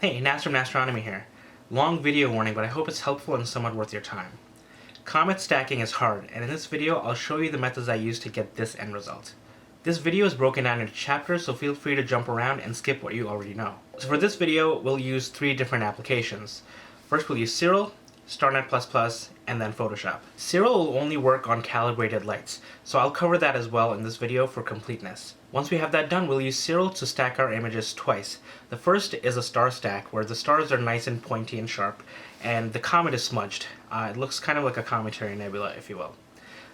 Hey, Naz from Astronomy here. Long video warning, but I hope it's helpful and somewhat worth your time. Comet stacking is hard, and in this video I'll show you the methods I use to get this end result. This video is broken down into chapters, so feel free to jump around and skip what you already know. So for this video, we'll use 3 different applications. First we'll use Siril, Starnet++, and then Photoshop. Siril will only work on calibrated lights, so I'll cover that as well in this video for completeness. Once we have that done, we'll use Siril to stack our images twice. The first is a star stack, where the stars are nice and pointy and sharp, and the comet is smudged. It looks kind of like a Cometary Nebula, if you will.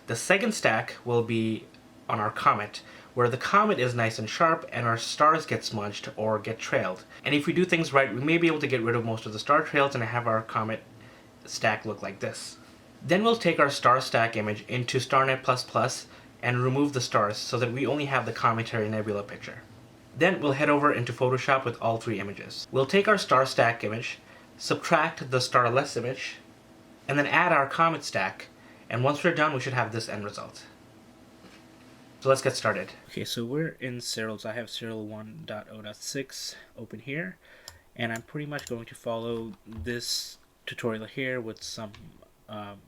The second stack will be on our comet, where the comet is nice and sharp and our stars get smudged or get trailed. And if we do things right, we may be able to get rid of most of the star trails and have our comet stack look like this. Then we'll take our star stack image into Starnet++ and remove the stars so that we only have the Cometary Nebula picture. Then we'll head over into Photoshop with all 3 images. We'll take our star stack image, subtract the starless image, and then add our comet stack, and once we're done we should have this end result. So let's get started. Okay, so we're in Siril, so I have Siril 1.0.6 open here, and I'm pretty much going to follow this tutorial here with some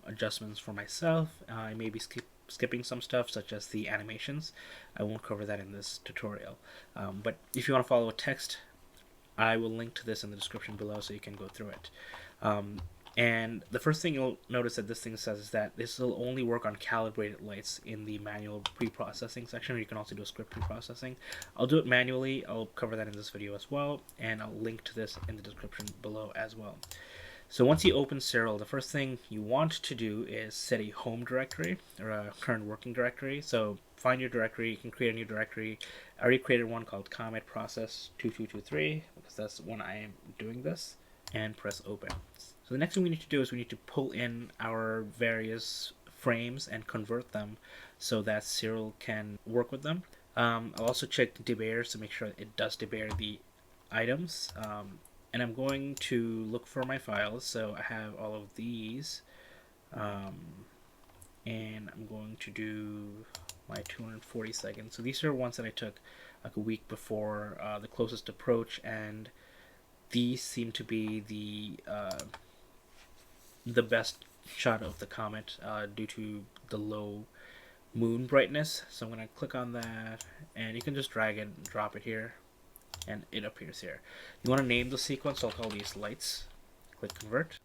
adjustments for myself. I may be skipping some stuff such as the animations. I won't cover that in this tutorial, but if you want to follow a text, I will link to this in the description below so you can go through it. And the first thing you'll notice that this thing says is that this will only work on calibrated lights in the manual pre-processing section, or you can also do a script pre-processing. I'll do it manually. I'll cover that in this video as well, and I'll link to this in the description below as well. So once you open Siril, the first thing you want to do is set a home directory or a current working directory. So find your directory. You can create a new directory. I already created one called Comet Process 2223 because that's when I am doing this, and press open. So the next thing we need to do is we need to pull in our various frames and convert them so that Siril can work with them. I'll also check debayers to make sure it does debayer the items. And I'm going to look for my files, so I have all of these, and I'm going to do my 240 seconds. So these are ones that I took like a week before the closest approach, and these seem to be the best shot of the comet due to the low moon brightness. So I'm going to click on that, and you can just drag it and drop it here, and it appears here. You want to name the sequence, so I'll call these lights. Click convert.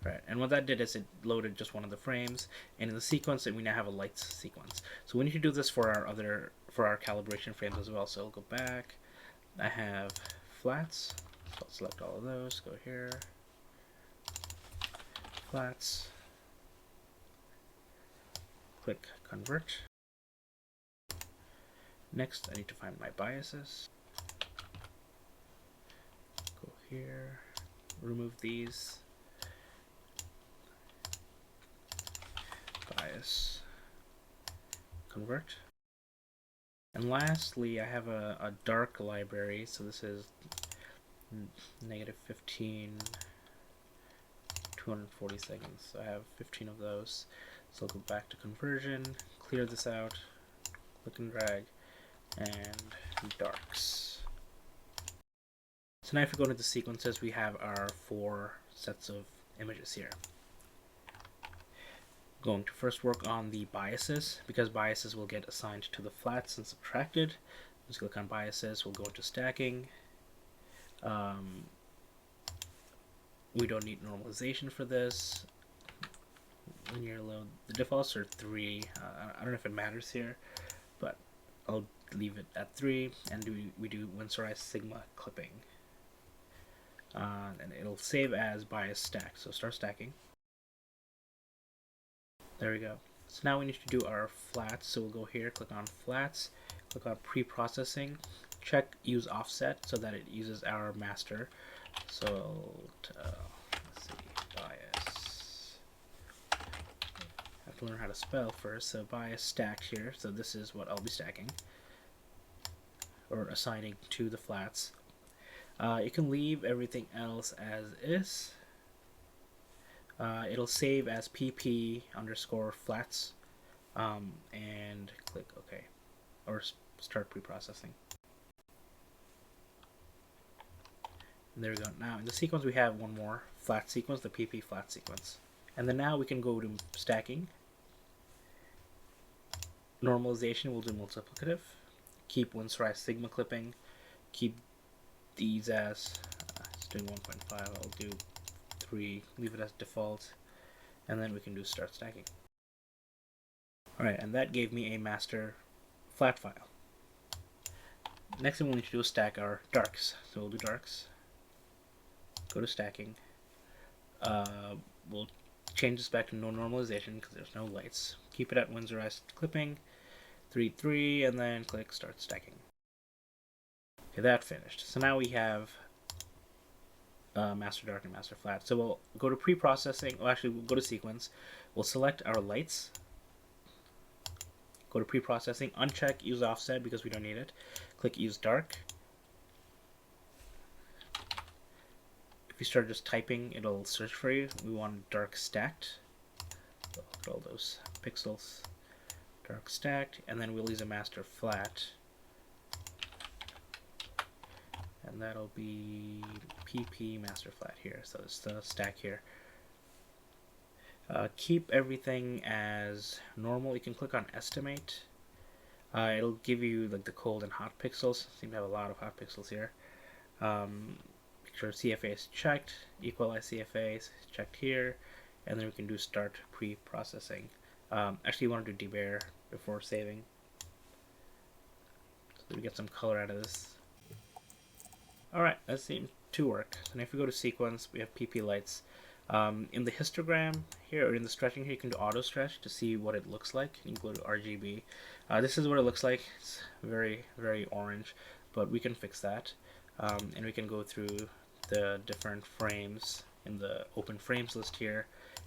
Right, and what that did is it loaded just one of the frames, and in the sequence we now have a lights sequence. So we need to do this for our calibration frames as well. So I'll go back. I have flats, so I'll select all of those. Go here, flats. Click convert. Next, I need to find my biases. Go here, remove these, bias, convert. And lastly, I have a dark library, so this is -15, 240 seconds. So I have 15 of those. So I'll go back to conversion, clear this out, click and drag, and darks. So now if we go to the sequences, we have our 4 sets of images here. Going to first work on the biases, because biases will get assigned to the flats and subtracted. Let's click on biases, we'll go into stacking. We don't need normalization for this. Linear load, the defaults are 3. I don't know if it matters here, but I'll leave it at 3, and we do winsorized sigma clipping. And it'll save as bias stack. So start stacking. There we go. So now we need to do our flats. So we'll go here, click on flats, click on pre-processing, check use offset so that it uses our master. So let's see, bias. I have to learn how to spell first. So bias stack here. So this is what I'll be stacking or assigning to the flats. You can leave everything else as is. It'll save as pp_flats, and click OK, or start pre-processing. And there we go. Now in the sequence we have one more flat sequence, the PP flat sequence. And then now we can go to stacking. Normalization, we'll do multiplicative. Keep windsorize sigma clipping. Keep these as, it's doing 1.5, I'll do 3, leave it as default. And then we can do start stacking. Alright, and that gave me a master flat file. Next thing we'll need to do is stack our darks. So we'll do darks. Go to stacking. We'll change this back to no normalization because there's no lights. Keep it at winsorized clipping. 3, 3, and then click start stacking. Okay, that finished. So now we have master dark and master flat. So we'll go to pre-processing. Well, actually, we'll go to sequence. We'll select our lights. Go to pre-processing. Uncheck use offset because we don't need it. Click use dark. If you start just typing, it'll search for you. We want dark stacked. So look at all those pixels. Dark stacked, and then we'll use a master flat. And that'll be PP master flat here. So it's the stack here. Keep everything as normal. You can click on estimate. It'll give you like the cold and hot pixels. Seem to have a lot of hot pixels here. Make sure CFA is checked. Equalize CFA is checked here, and then we can do start pre-processing. Actually, you want to do debear before saving, so that we get some color out of this. Alright, that seems to work. So now if we go to sequence, we have PP lights. In the histogram here, or in the stretching here, you can do auto stretch to see what it looks like. You can go to RGB. This is what it looks like. It's very, very orange, but we can fix that. And we can go through the different frames in the open frames list here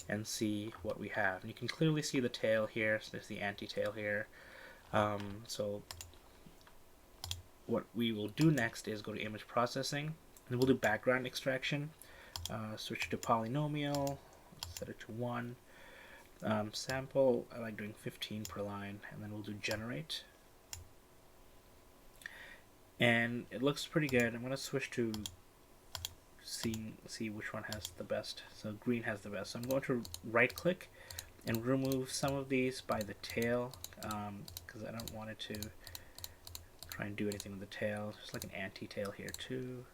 and see what we have. And you can clearly see the tail here. So there's the anti-tail here. So what we will do next is go to image processing, and we'll do background extraction. Switch to polynomial, set it to 1. Sample, I like doing 15 per line, and then we'll do generate. And it looks pretty good. I'm going to switch to see which one has the best. So green has the best. So I'm going to right click and remove some of these by the tail, because I don't want it to try and do anything with the tail. Just like an anti-tail here too.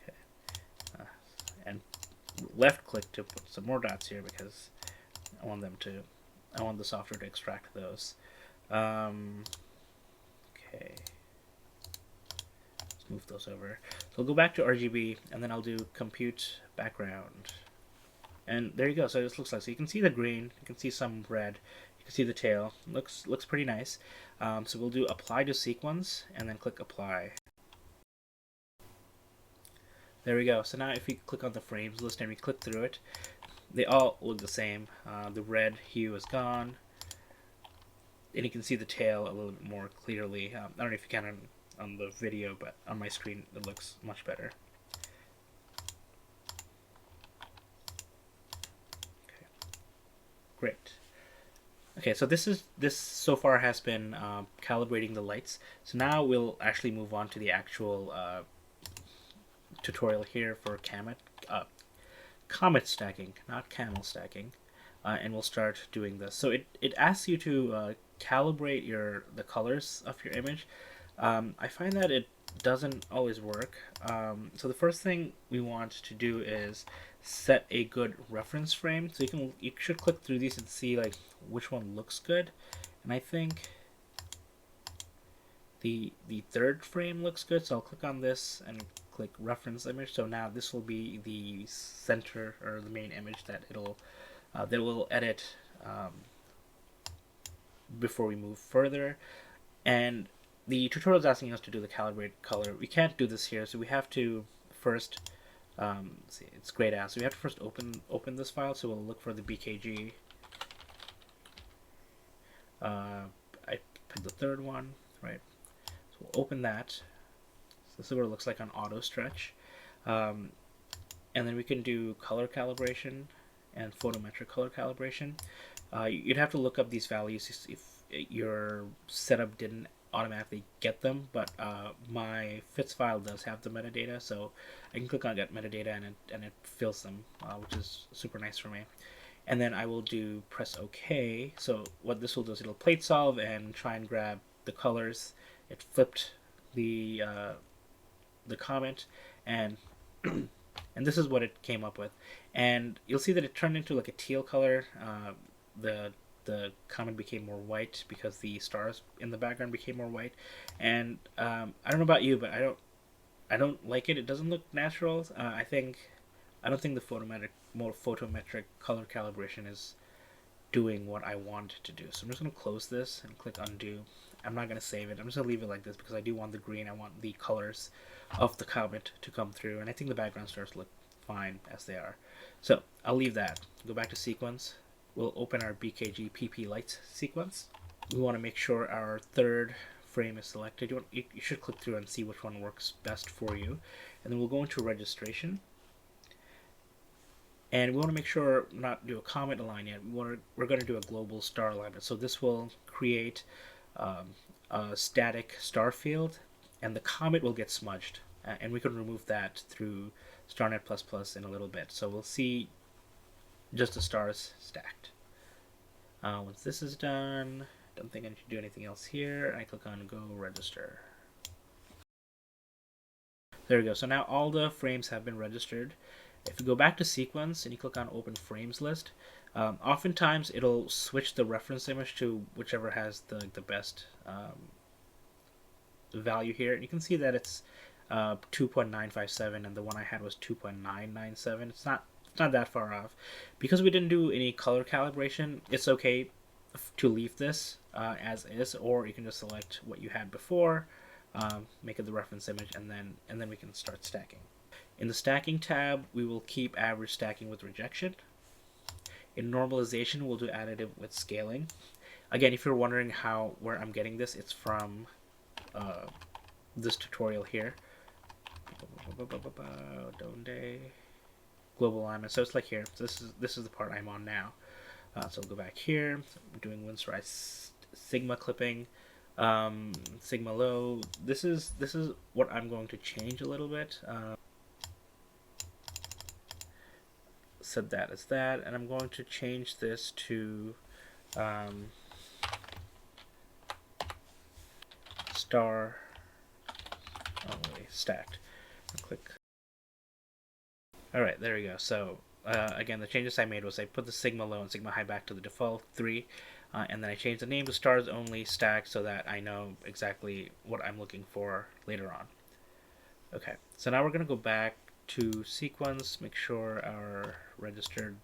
Okay. And left click to put some more dots here because I want the software to extract those. Okay. Let's move those over. So I'll go back to RGB, and then I'll do compute background. And there you go. So this looks like, so you can see the green, you can see some red, you can see the tail. Looks pretty nice. So we'll do apply to sequence, and then click apply. There we go. So now if we click on the frames list and we click through it, they all look the same. The red hue is gone, and you can see the tail a little bit more clearly. I don't know if you can on the video, but on my screen it looks much better. Okay, great. Okay, so this so far has been calibrating the lights. So now we'll actually move on to the actual tutorial here for Comet stacking, not camel stacking, and we'll start doing this. So it asks you to calibrate the colors of your image. I find that it doesn't always work. So the first thing we want to do is set a good reference frame. So you should click through these and see like which one looks good. And I think the third frame looks good. So I'll click on this and click reference image. So now this will be the center or the main image that that will edit before we move further. And the tutorial is asking us to do the calibrate color. We can't do this here, so we have to first see, it's grayed out. So we have to first open this file. So we'll look for the BKG. I picked the third one, right? So we'll open that. So this is what it looks like on auto stretch. And then we can do color calibration and photometric color calibration. You'd have to look up these values if your setup didn't automatically get them, but my fits file does have the metadata, so I can click on get metadata and it fills them, which is super nice for me. And then I will press OK. So what this will do is it'll plate solve and try and grab the colors. It flipped the comet, and and this is what it came up with. And you'll see that it turned into like a teal color. The comet became more white because the stars in the background became more white. And I don't know about you, but I don't like it. It doesn't look natural. I don't think the photometric color calibration is doing what I want it to do. So I'm just going to close this and click undo. I'm not going to save it. I'm just going to leave it like this because I do want the green. I want the colors of the comet to come through, and I think the background stars look fine as they are. So I'll leave that. Go back to sequence. We'll open our BKG PP lights sequence. We want to make sure our third frame is selected. You should click through and see which one works best for you. And then we'll go into registration. And we want to make sure not do a comet align yet. We're going to do a global star alignment. So this will create a static star field, and the comet will get smudged. And we can remove that through Starnet++ in a little bit. So we'll see just the stars stacked. Once this is done, don't think I need to do anything else here. I click on Go Register. There we go. So now all the frames have been registered. If you go back to sequence and you click on Open Frames List, oftentimes it'll switch the reference image to whichever has the best value here. And you can see that it's 2.957 and the one I had was 2.997. It's not that far off. Because we didn't do any color calibration, it's okay to leave this as is, or you can just select what you had before, make it the reference image, and then we can start stacking. In the stacking tab, we will keep average stacking with rejection. In normalization, we'll do additive with scaling. Again, if you're wondering where I'm getting this, it's from this tutorial here. Global alignment. So it's like here. So this is the part I'm on now. So we'll go back here. So I'm doing Windsor Sigma clipping, Sigma low. This is what I'm going to change a little bit. Set that as that, and I'm going to change this to star only stacked. I'll click. Alright, there we go. So again, the changes I made was I put the Sigma low and Sigma high back to the default 3, and then I changed the name to stars only stacked so that I know exactly what I'm looking for later on. Okay, so now we're going to go back to sequence, make sure our registered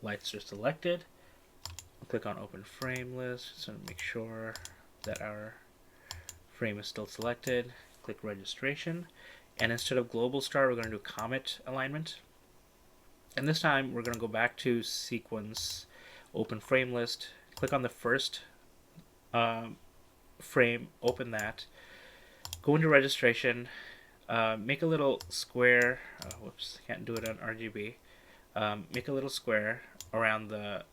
lights are selected. I'll click on Open Frame List, so make sure that our frame is still selected. Click Registration, and instead of Global Star, we're going to do Comet alignment. And this time, we're going to go back to Sequence, Open Frame List, click on the first frame, open that, go into Registration, make a little square, whoops, can't do it on RGB, make a little square around the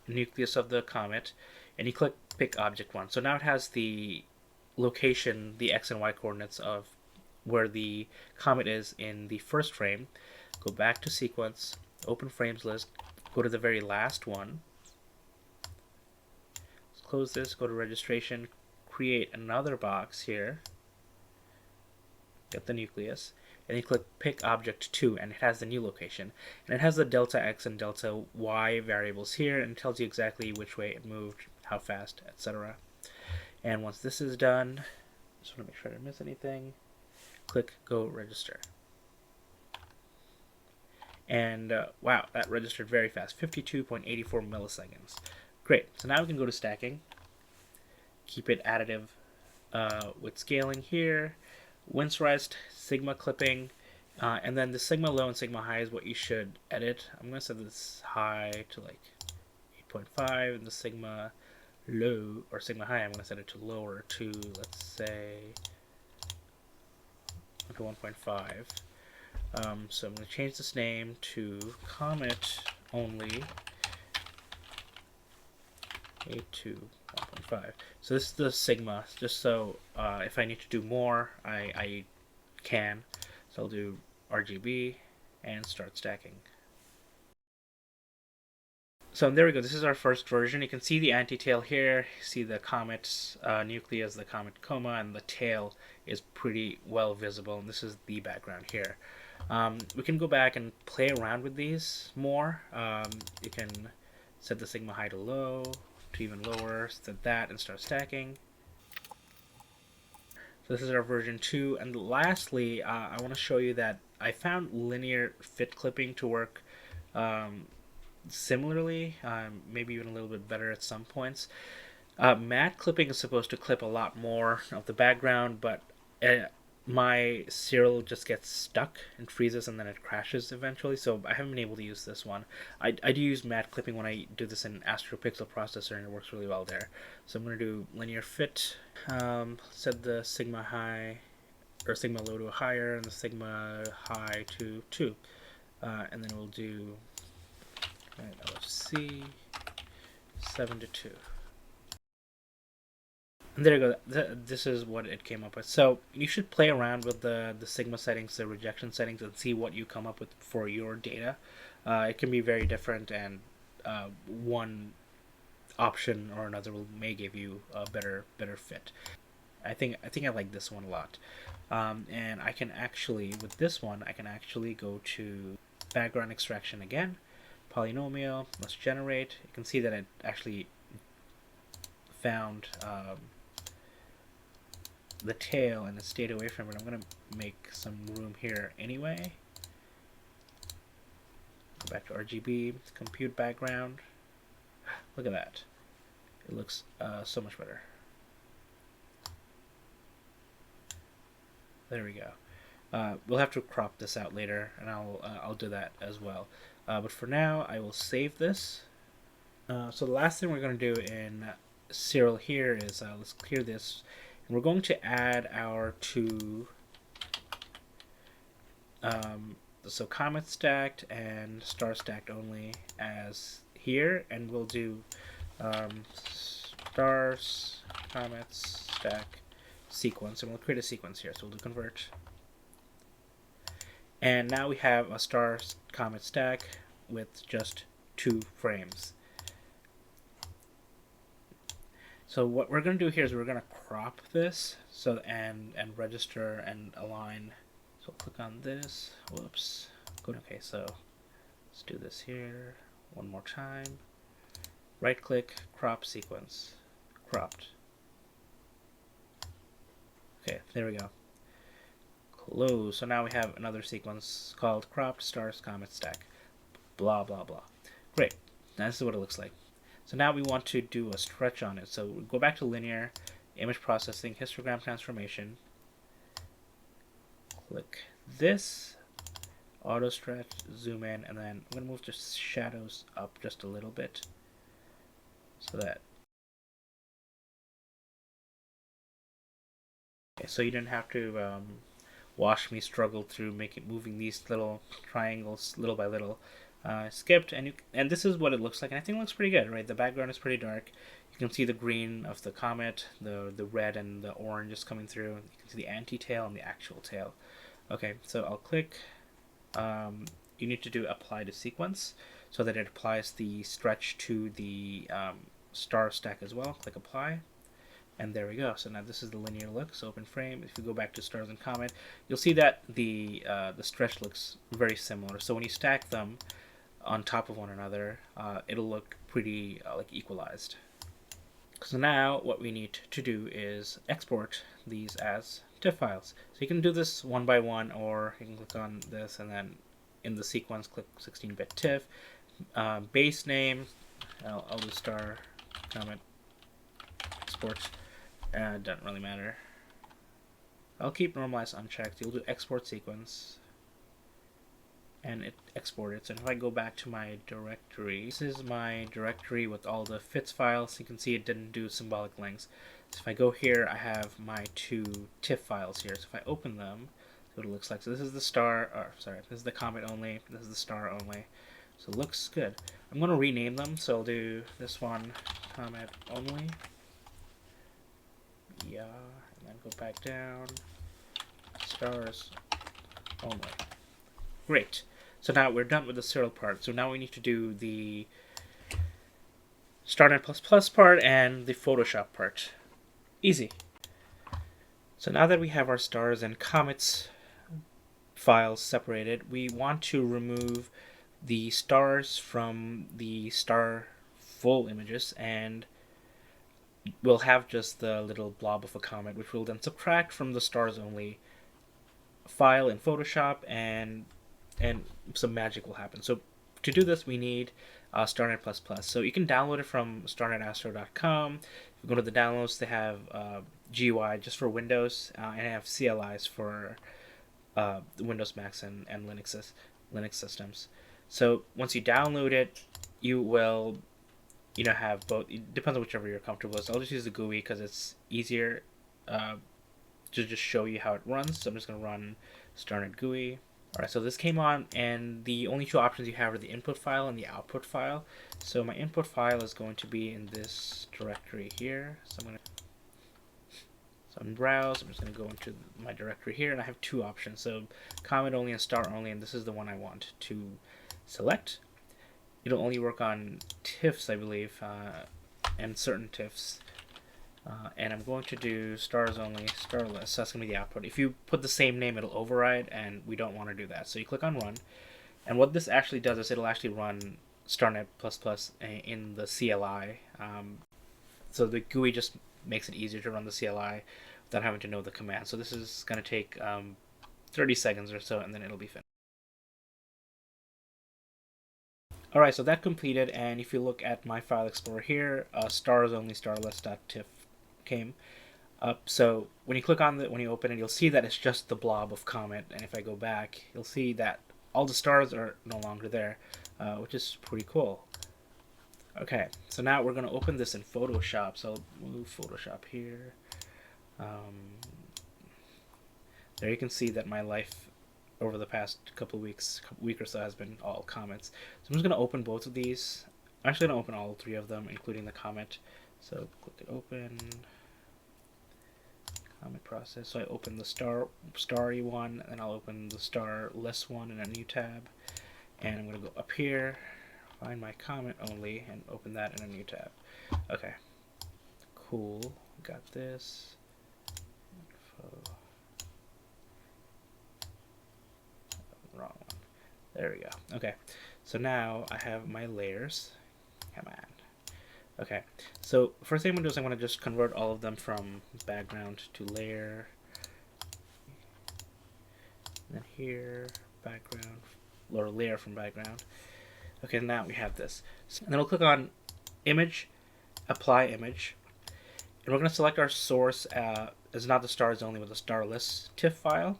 nucleus of the comet, and you click Pick Object 1. So now it has the location, the X and Y coordinates of where the comet is in the first frame. Go back to Sequence, Open Frames List, go to the very last one, let's close this, go to Registration, create another box here, get the nucleus, and you click Pick Object 2, and it has the new location. And it has the delta X and delta Y variables here, and it tells you exactly which way it moved, how fast, etc. And once this is done, just want to make sure I didn't miss anything, click Go Register. And wow, that registered very fast, 52.84 milliseconds. Great, so now we can go to stacking, keep it additive with scaling here, Winsorized Sigma clipping, and then the Sigma low and Sigma high is what you should edit. I'm going to set this high to like 8.5, and the Sigma low, or Sigma high, I'm going to set it to lower to, let's say, to 1.5. So I'm going to change this name to Comet only 8215. 0.5. So this is the sigma, just so if I need to do more, I can. So I'll do RGB and start stacking. So there we go. This is our first version. You can see the anti-tail here. You see the comet's nucleus, the comet coma, and the tail is pretty well visible. And this is the background here. We can go back and play around with these more. You can set the sigma high to low, to even lower, set that, and start stacking. So this is our version 2. And lastly, I want to show you that I found linear fit clipping to work similarly, maybe even a little bit better at some points. Matte clipping is supposed to clip a lot more of the background, but my Siril just gets stuck and freezes and then it crashes eventually, so I haven't been able to use this one. I do use matte clipping when I do this in Astro Pixel Processor, and it works really well there. So I'm going to do linear fit, set the sigma high, or sigma low to a higher, and the sigma high to 2. And then we'll do LFC 7 to 2. And there you go. This is what it came up with. So you should play around with the sigma settings, the rejection settings, and see what you come up with for your data. It can be very different, and one option or another may give you a better fit. I think I like this one a lot. And I can actually, with this one, I can actually go to background extraction again, polynomial, let's generate. You can see that it actually found the tail and it stayed away from it. I'm going to make some room here anyway. Go back to RGB, compute background. Look at that. It looks so much better. There we go. We'll have to crop this out later, and I'll do that as well. But for now, I will save this. So the last thing we're going to do in Siril here is let's clear this, and we're going to add our two so Comet stacked and Star stacked only as here, and we'll do stars, comets, stack, sequence, and we'll create a sequence here. So we'll do convert. And now we have a star comet stack with just 2 frames. So what we're going to do here is we're going to crop this so and register and align. So click on this. Whoops. Good. Okay, so let's do this here one more time. Right click, crop sequence. Cropped. Okay, there we go. Close. So now we have another sequence called cropped stars comet stack. Blah blah blah. Great. This is what it looks like. So now we want to do a stretch on it. So we go back to linear, image processing, histogram transformation. Click this, auto stretch, zoom in, and then I'm going to move the shadows up just a little bit so that. Okay, so you didn't have to watch me struggle through moving these little triangles little by little. Skipped, and this is what it looks like, and I think it looks pretty good, right? The background is pretty dark. You can see the green of the comet, the red and the orange is coming through. You can see the anti-tail and the actual tail. Okay, so I'll click. You need to do apply to sequence so that it applies the stretch to the star stack as well. Click apply. And there we go. So now this is the linear look. So open frame. If you go back to stars and comet, you'll see that the stretch looks very similar. So when you stack them on top of one another, it'll look pretty like equalized. So now what we need to do is export these as TIFF files. So you can do this one by one, or you can click on this and then in the sequence click 16-bit TIFF. Base name, I'll do star comet export. Doesn't really matter. I'll keep normalize unchecked. You'll do export sequence, and it exported. So if I go back to my directory, this is my directory with all the fits files. You can see it didn't do symbolic links. So if I go here, I have my 2 TIFF files here. So if I open them, that's what it looks like. So this is the star, or sorry, this is the comet only. This is the star only. So it looks good. I'm going to rename them. So I'll do this one comet only. Yeah, and then go back down. Stars only. Great. So now we're done with the Siril part. So now we need to do the Starnet++ part and the Photoshop part. Easy. So now that we have our stars and comets files separated, we want to remove the stars from the star full images, and we'll have just the little blob of a comet, which we'll then subtract from the stars only file in Photoshop, and some magic will happen. So to do this, we need Starnet++. So you can download it from starnetastro.com. If you go to the downloads, they have GUI just for Windows, and have CLIs for Windows Macs and Linux systems. So once you download it, you will have both. It depends on whichever you're comfortable with. So I'll just use the GUI because it's easier to just show you how it runs. So I'm just going to run Starnet GUI. Alright, so this came on, and the only two options you have are the input file and the output file. So my input file is going to be in this directory here. So I'm browse. I'm just going to go into my directory here, and I have two options. So comet only and star only, and this is the one I want to select. It'll only work on TIFFs, I believe, and certain TIFFs. And I'm going to do stars only, starless. So that's going to be the output. If you put the same name, it'll override, and we don't want to do that. So you click on Run. And what this actually does is it'll actually run Starnet++ in the CLI. So the GUI just makes it easier to run the CLI without having to know the command. So this is going to take 30 seconds or so, and then it'll be finished. Alright, so that completed, and if you look at my file explorer here, stars only starless.tiff came up. So when you click on it, when you open it, you'll see that it's just the blob of Comet, and if I go back, you'll see that all the stars are no longer there, which is pretty cool. Okay, so now we're going to open this in Photoshop. So I'll move Photoshop here. There you can see that my life over the past week or so has been all comets. So I'm just going to open both of these. I'm actually going to open all three of them, including the comet. So click it open. Comet process. So I open the starry one, and I'll open the starless one in a new tab. And I'm going to go up here, find my comet only, and open that in a new tab. Okay. Cool. Got this. Info. Wrong one. There we go. Okay. So now I have my layers. Come on. Okay, so first thing I'm going to do is I'm going to just convert all of them from background to layer. And then here, background, or layer from background. Okay, now we have this. And then we'll click on Image, Apply Image. And we're going to select our source as not the stars only, but the starless TIFF file.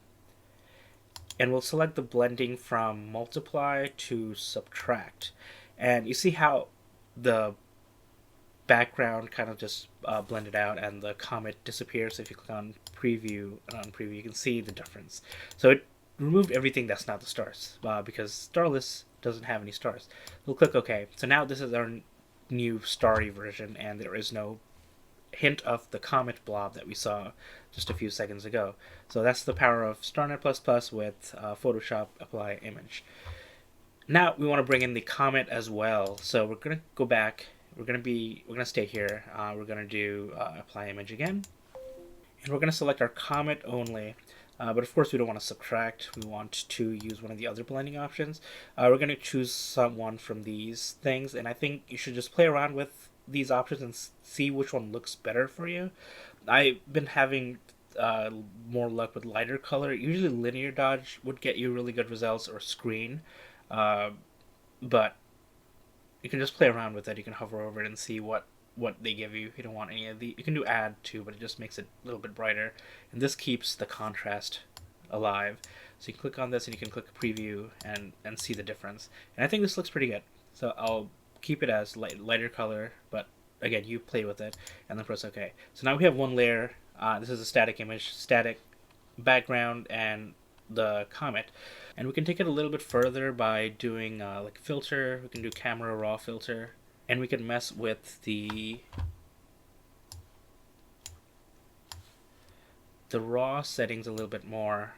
And we'll select the blending from multiply to subtract. And you see how the background kind of just blended out and the comet disappears. So if you click on preview and on preview, you can see the difference. So it removed everything that's not the stars because starless doesn't have any stars. We'll click OK. So now this is our new starry version, and there is no hint of the comet blob that we saw just a few seconds ago. So that's the power of Starnet++ with Photoshop Apply Image. Now we want to bring in the comet as well. So we're going to go back. We're going to stay here. We're going to do Apply Image again. And we're going to select our comet only. But of course we don't want to subtract. We want to use one of the other blending options. We're going to choose one from these things. And I think you should just play around with these options and see which one looks better for you. I've been having more luck with lighter color. Usually linear dodge would get you really good results, or screen. But you can just play around with it. You can hover over it and see what they give you. If you don't want any of the, you can do add too, but it just makes it a little bit brighter. And this keeps the contrast alive. So you can click on this and you can click preview and see the difference. And I think this looks pretty good. So I'll keep it as lighter color, but again, you play with it and then press OK. So now we have one layer. This is a static image, static background, and the comet. And we can take it a little bit further by doing like filter. We can do camera raw filter, and we can mess with the the raw settings a little bit more,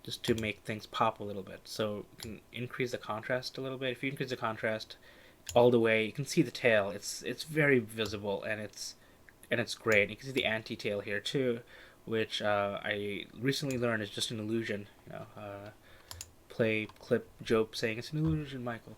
just to make things pop a little bit. So you can increase the contrast a little bit. If you increase the contrast all the way, you can see the tail. It's very visible, and it's great. You can see the anti-tail here too, which I recently learned is just an illusion. You know, play clip Job saying it's an illusion, Michael.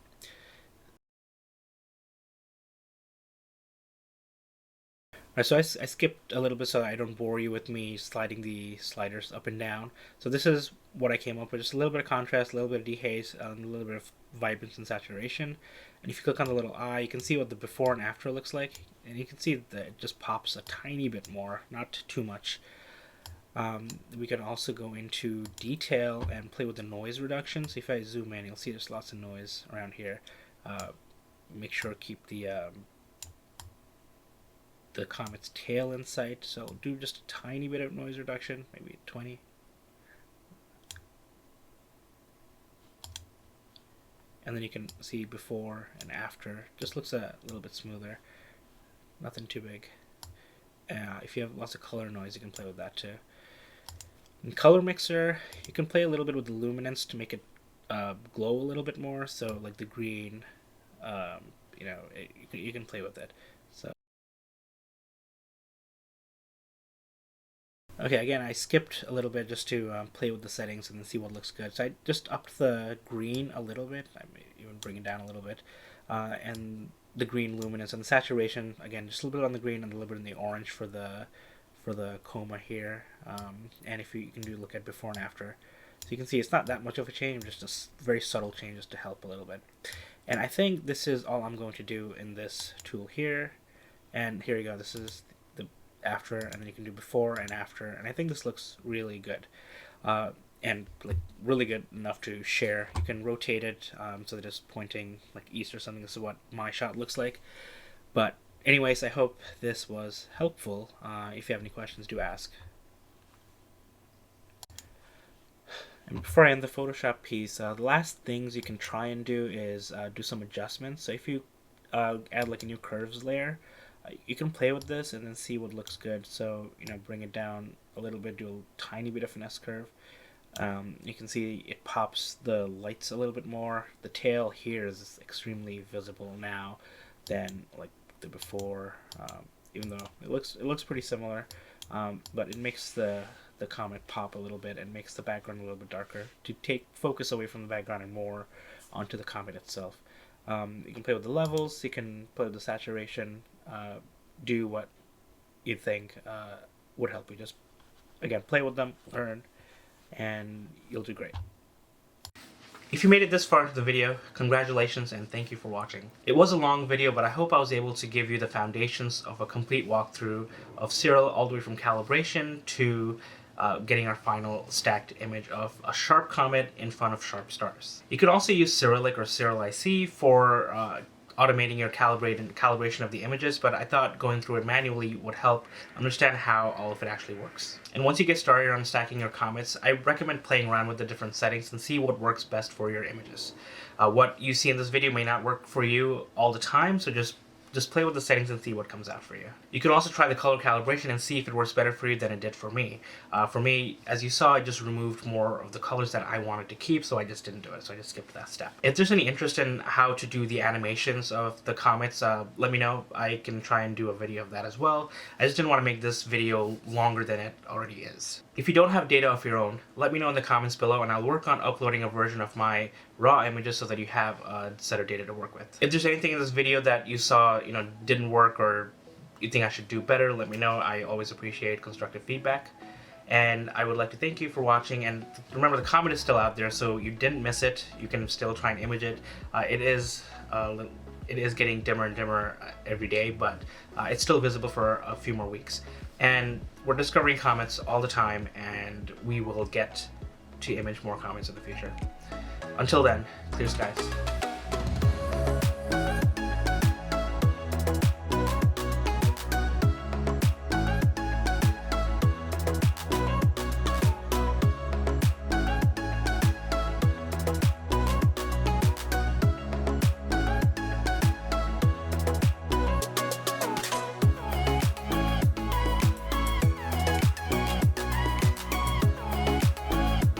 Alright, so I skipped a little bit so I don't bore you with me sliding the sliders up and down. So this is what I came up with, just a little bit of contrast, a little bit of dehaze, a little bit of vibrance and saturation. And if you click on the little eye, you can see what the before and after looks like. And you can see that it just pops a tiny bit more, not too much. We can also go into detail and play with the noise reduction. So if I zoom in, you'll see there's lots of noise around here. Make sure to keep the comet's tail in sight, so do just a tiny bit of noise reduction, maybe 20. And then you can see before and after. Just looks a little bit smoother. Nothing too big. If you have lots of color noise, you can play with that too. In color mixer, you can play a little bit with the luminance to make it glow a little bit more. So like the green, you know, you can play with it. So. Okay, again, I skipped a little bit just to play with the settings and then see what looks good. So I just upped the green a little bit. I may even bring it down a little bit. And the green luminance and the saturation, again, just a little bit on the green and a little bit in the orange for the coma here. And if you can look at before and after. So you can see it's not that much of a change, just a very subtle changes to help a little bit. And I think this is all I'm going to do in this tool here. And here you go, this is after, and then you can do before and after, and I think this looks really good, and like really good enough to share. You can rotate it so that it's pointing like east or something. This is what my shot looks like. But anyways, I hope this was helpful. If you have any questions, do ask. And before I end the Photoshop piece, the last things you can try and do is do some adjustments. So if you add like a new curves layer, you can play with this and then see what looks good. So, you know, bring it down a little bit, do a tiny bit of an S-curve. You can see it pops the lights a little bit more. The tail here is extremely visible now than like the before, even though it looks pretty similar, but it makes the comet pop a little bit and makes the background a little bit darker to take focus away from the background and more onto the comet itself. You can play with the levels, you can play with the saturation, do what you think would help you. Just, again, play with them, learn, and you'll do great. If you made it this far into the video, congratulations and thank you for watching. It was a long video, but I hope I was able to give you the foundations of a complete walkthrough of Siril all the way from calibration to getting our final stacked image of a sharp comet in front of sharp stars. You could also use Cyrillic or Siril for automating your calibration of the images, but I thought going through it manually would help understand how all of it actually works. And once you get started on stacking your comets, I recommend playing around with the different settings and see what works best for your images. What you see in this video may not work for you all the time, so just play with the settings and see what comes out for you. You can also try the color calibration and see if it works better for you than it did for me. For me, as you saw, I just removed more of the colors that I wanted to keep, so I just didn't do it, so I just skipped that step. If there's any interest in how to do the animations of the comets, let me know. I can try and do a video of that as well. I just didn't want to make this video longer than it already is. If you don't have data of your own, let me know in the comments below and I'll work on uploading a version of my raw images so that you have a set of data to work with. If there's anything in this video that you saw, didn't work or you think I should do better, let me know. I always appreciate constructive feedback. And I would like to thank you for watching, and remember the comet is still out there, so you didn't miss it. You can still try and image it. It is getting dimmer and dimmer every day, but it's still visible for a few more weeks. And we're discovering comets all the time, and we will get to image more comets in the future. Until then, clear skies.